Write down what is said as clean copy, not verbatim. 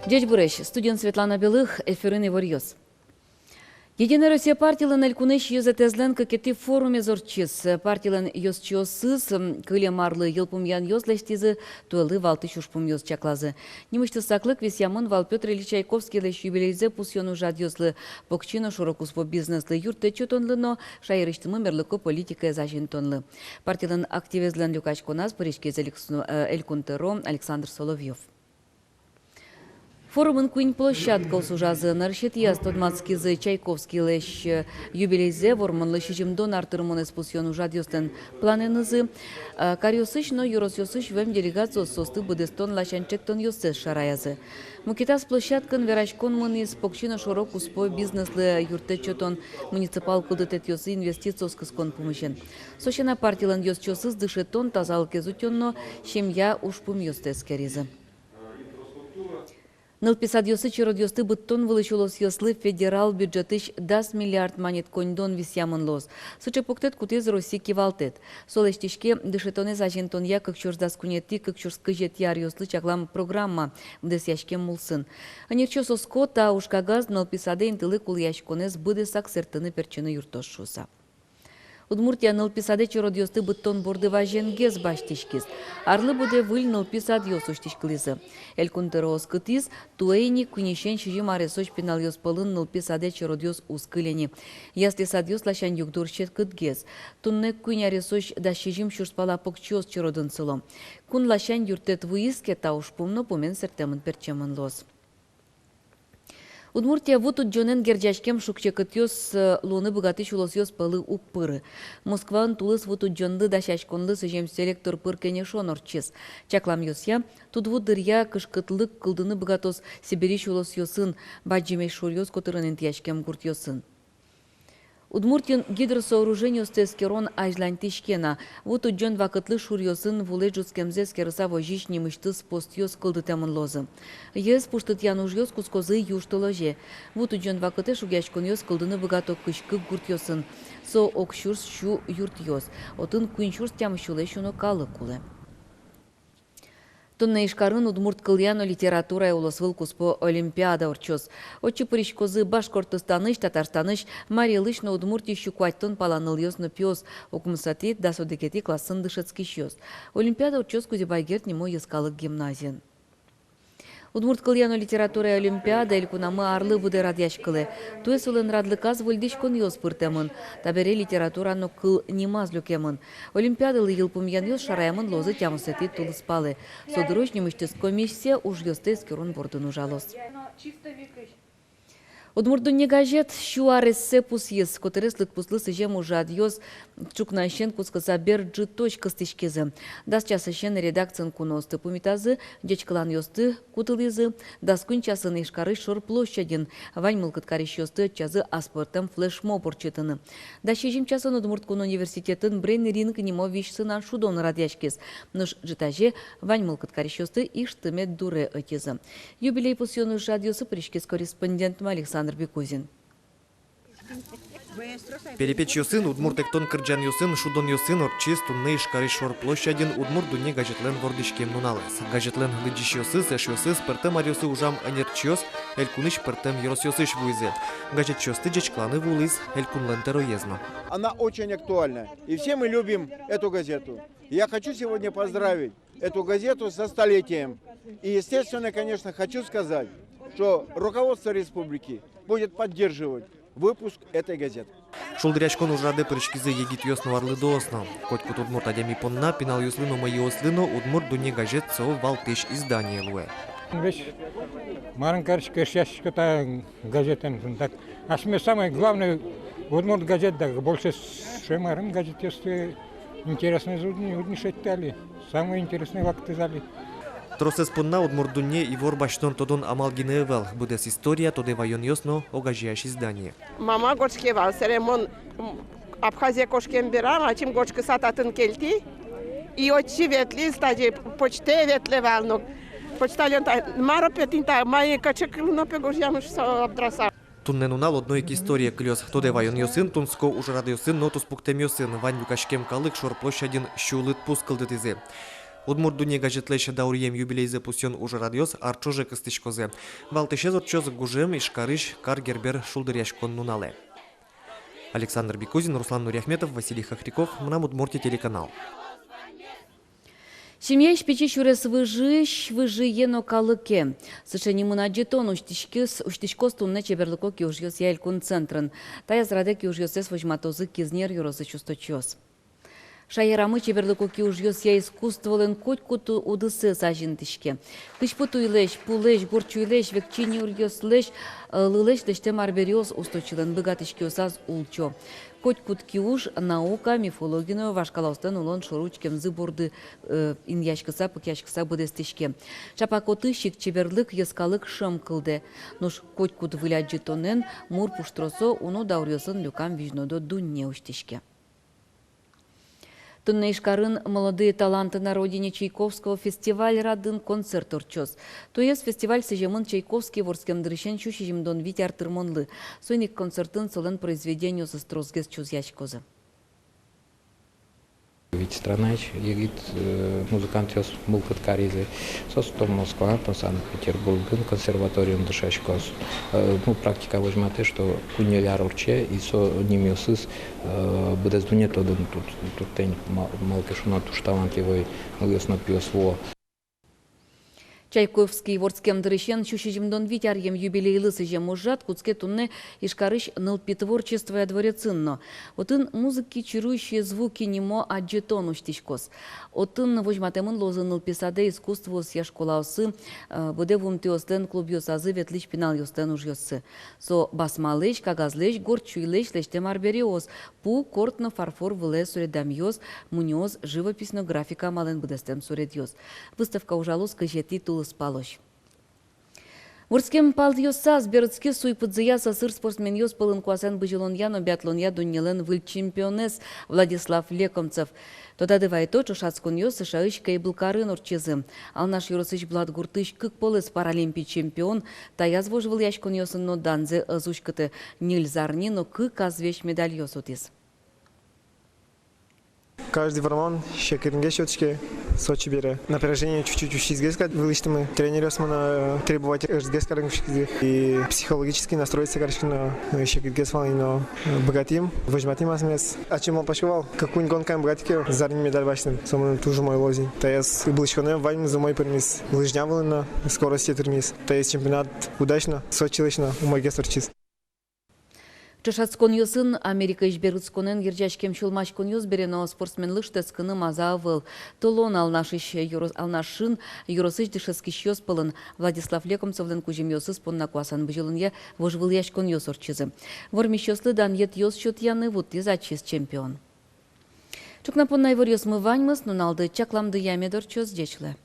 Дядь Буреш, студент Светлана Белых, эфирный варьёс. Единая Россия партиялан элькунеш юзетезленка кети форуме зорчис. Партиялан йосчиосыз, кыле марлы елпумян йозлештизы, туэлы валты шушпум йоз чаклазы. Немышты саклык вес ямын вал Петр Ильич Чайковский леш юбилейзе пусьону жадьозлы. Покчина шорокуспо бизнеслы юрте чутонлы, но шайрыштымы мерлыко политика зажинтонлы. Партиялан активизлен люкач коназ парижке элькунтеро Александр Соловьев. Форумын куин площадка усужазы наршит яс тодмацкизы Чайковский леш юбилейзе вормынлы шижимдон артырмон эспусьону жадьостен планенызы. Кариосыш, но юросьосыш вем делегацию состы будестон лачанчектон йосес шараязы. Мукитас площадкан верачкон мынис покчина шорок успой бизнеслы юртечотон муниципал кылдытет йосы инвестициоскыскон помощен. Сощена партилан йосчосыз дышетон тазалкезутённо семья ушпум йостескеризы. Нылписад йосы чиродьосты быттон вылычулос йослы федерал бюджетыш 10 миллиард манет коньдон висямын лос. Сычы поктет кутез России кивалтет. Солештишке дышетоне зажентон я как чурсдас кунети, как чурскыжет яр йослы чаклам программа вдес яшкем мулсын. Анирчо соско та ушкагаз нылписаде интылы кул яшконез быдесак сертыны перчыны юртош шуса. Удмуртия нылписаде чиродьосты быттон борды важенгез баштишкиз. Арлы буде выль нылписад йосуштишкылизы. Элькунтероос кытиз туэйни кунишен шижим аресоч пинал йоспалын нылписаде чиродьос ускылени. Ясли садьос лашан югдурщет кытгез. Тунне кунь аресоч да шижим шурспала покчиос чиродын сылом. Кун лашан юртет вуиске таушпумно помен сертемын перчемын лос. Удмуртия вот тут джонен герджашкем шукчекатьос лоны богатыш улосьос палы уппыры. Москван тулыс вот тут джонды да шашконлы сыжем селектор пыркене шонорчис. Чаклам йосья, тут вот дырья кышкытлык кылдыны богатос сибириш улосьосын, баджимеш шурьос котырын интияшкем гуртьосын. Удмуртин гидросооружение стескерон ажлантишкена. Вот уджон вакытлы шурьосын вуледжускемзе скерса вожиш немыштыс постьос кылдытемын лозы. Ес пуштыт янужьос кускозы юштоложе. Вот уджон вакыты шугяшкон йос кылдыны богато кышкы гуртьосын. Со окшурс шу юртьос. Отын куинчурс тямышуле шуно калы куле. Тонна ишкарын удмурт кыльяно литература улосвыл куспо олимпиада орчос. Очи паришкозы Башкортостаныш, Татарстаныш, Марилыш на удмурти щукуаттон паланыл йосно пьос, окумсати да содекети классын дышецкий щос. Олимпиада орчос кузебайгерт немо ескалык гимназиен. Удмурт кыльяно литература олимпиада элькунамы арлы буде радяшкылы. Туэс улын радлыказ вольдишкон йос пыртемын. Табере литературано кыл немаз люкемын. Олимпиадалы йылпумян йос шараямын лозы тямысети тулыспалы. Содорожнемыштес комиссия уж йостес кюрон бордын ужалос. Удмуртдунне газет шуарессе пусьес, которых лытпуслы сыжем уже адьос чукнащен кускаса берджи точка стычкезы. Дас часащен редакцион куносты пумитазы, дечкалан йосты кутылизы, дас кунчасын ишкары шор площадин, вань мылкыткариш йосты чазы аспортем флешмоб урчетыны. Да шижим часын Удмурткун университетін брен ринг немо вишсынан шудон радяшкез. Нуш житаже вань мылкыткариш йосты иштымет дуре этезы. Юбилей пусьону жадьосы пришкез корреспондентом Александр Бекузин. Перепеч йосын, удмуртектон кырджан йосын, шудон йосын, орчиз, тунны ишкары шор площадин, удмурт дуне газетлен вордишкем нуналес. Газетлен глыджиш йосыз, эш йосыз, пыртем арьосы ужам анерчиос, элькуныш пыртем йоросьосыш вуйзе. Газет чосты джечкланы вулыз, элькунлен тероезно. Она очень актуальна, и все мы любим эту газету. Я хочу сегодня поздравить эту газету со столетием. И, естественно, конечно, хочу сказать, что руководство республики будет поддерживать выпуск этой газеты. Шулдыряшкон ужрады прышкизы егит йосно варлы доосно. Котькут удмурт адями понна, пинал йослыно мои ослыно, удмурт дуне газет со валтыш издание луэ. Весь маранкарчика шашка газетен. Так, а самое главное, удмурт газет, да, больше шемарен газет, если интересные удни шеттали, самые интересные факты зали. Тросес понна удмурт дуне и ворбаштон тодон амал гинеевел. Будес история, тоде вайон йосно, огажияш издание. Мама гочкевал, серемон Абхазия кошкен бирам, а чим гочка сататын келти. И очи ветли, стади почте ветлевал, но почтальон маро петинта, мои качеклуно пегожьямыш со обдраса. Тунненунал одной история клёс. Тоде вайон йосын, тунско уж рады йосын, нотус пуктем йосын, вань люкашкем калык шор площадин щулыт пускалдытызе. Удмурт дуне газетлеше даурьем юбилейзе пустен уже радиос арчоже кыстычкозе. Валтыше зорчоз гужем ишкарыш кар гербер шулдыряшкон нунале. Александр Бекузин, Руслан Нуряхметов, Василий Хохряков, Удмуртия телеканал. Семья шпичи шурес выжи ено калыке. Сышени мына жетон уштишкос тунне чеберлыко киужьос яйлькун центрын. Таяз раде киужьосес вожматозы кизнер юросы чусточос. Шайрамы чеберлыко киужьос я искусстволен котькуту удысы сажинтишке. Кышпуту илеш, пулеш, горчу илеш, векчини урьос леш, лылеш леште марбериоз усточилен богатышкиосаз улчо. Котькут киуж наука, мифологию вашкалаустен улон шуручкем зыбурды иньяшкыса, пыкяшкыса будестишке. Чапакотышик чеберлык яскалык шым кылды. Нуш котькут выляджитонен мур пуштросо уну даурьосын люкам вижнодо дунне уштишке. Туннейшкарын «Молодые таланты на родине Чайковского» фестиваль радын концерт урчос. То есть фестиваль сежемын Чайковский ворскем дрыщен чушижимдон витяр тырмонлы. Сойник концертын солен произведению сострозгез чузячкозы. Ведь страна егит музыкант ёс мулкат каризы. Состом Москва, то Санкт-Петербург, консерваториум дышашкос. Ну, практика возьмете, что куньяляр урче, и со нимиосыс будет сдунет один тут тень малкешуна туш талантливый ясно пьёсво. Чайковский ворскем дрыщен чушижимдон витярьем юбилейлы сыжем ужат, куцке тунне ишкарыш нылпитворчество дворецинно. Отын музыки чарующие звуки немо аджетон уштишкос. Отын возьматемын лозы нылписаде искусство сия школаусы, буде вумтиостен клуб йосазы ветлич пинал йостен уж йосы. Со басмалеш, кагазлеш, горчуйлеш, лештем арбериоз, пу кортно фарфор выле суредамьоз, муньоз, живописно графика мален будестем суредьоз. Выставка ужалус кажети спалось. Ворскем палдьоса сберцки суйпыдзыя сасыр спортсмен йос пылын куасен быжилон яно биатлонья дуннелен выл чемпионес Владислав Лекомцев. Тодады вайто чушацкун йос сышаыш кейблкарын урчезы. Ал наш юросыш блад гуртыш кык полыс паралимпий чемпион таяз вожвыл яшкун йосын но данзе ызушкыты нильзарни, но кык азвеш медаль йос утис. Каждый варман шекеринге счетчики Сочи бере. Напряжение чуть-чуть ушизгеска. Вылечты мы тренеры османа требовать ждгеска и психологически настроиться на шекергесвал и на богатим. Возьматим асмес. А чем он пошел? Какую-нибудь гонкаем богатике зарни медаль башнем. Самый тоже мой лозень. То есть был шконем вайм за мой пермис. Лыжнявал на скорости термис. То есть чемпионат удачно. Сочи лично мой гестерчиз. Чашацкон йосын Америка ишберыцконен ержачкем шулмачкон йос берено спортсменлыш тескыны маза авыл. Толон алнашын юросыш дышескиш йос пылын Владислав Лекомцевлен кужим йосыз понна куасан быжилынья вожвыл яшкон йос орчызы. Вормиш йослы дан ет йос счет яны вот изачиз чемпион. Чукнапоннай вор йос мываньмыз, нуналды чакламды ямедор чоз дечле.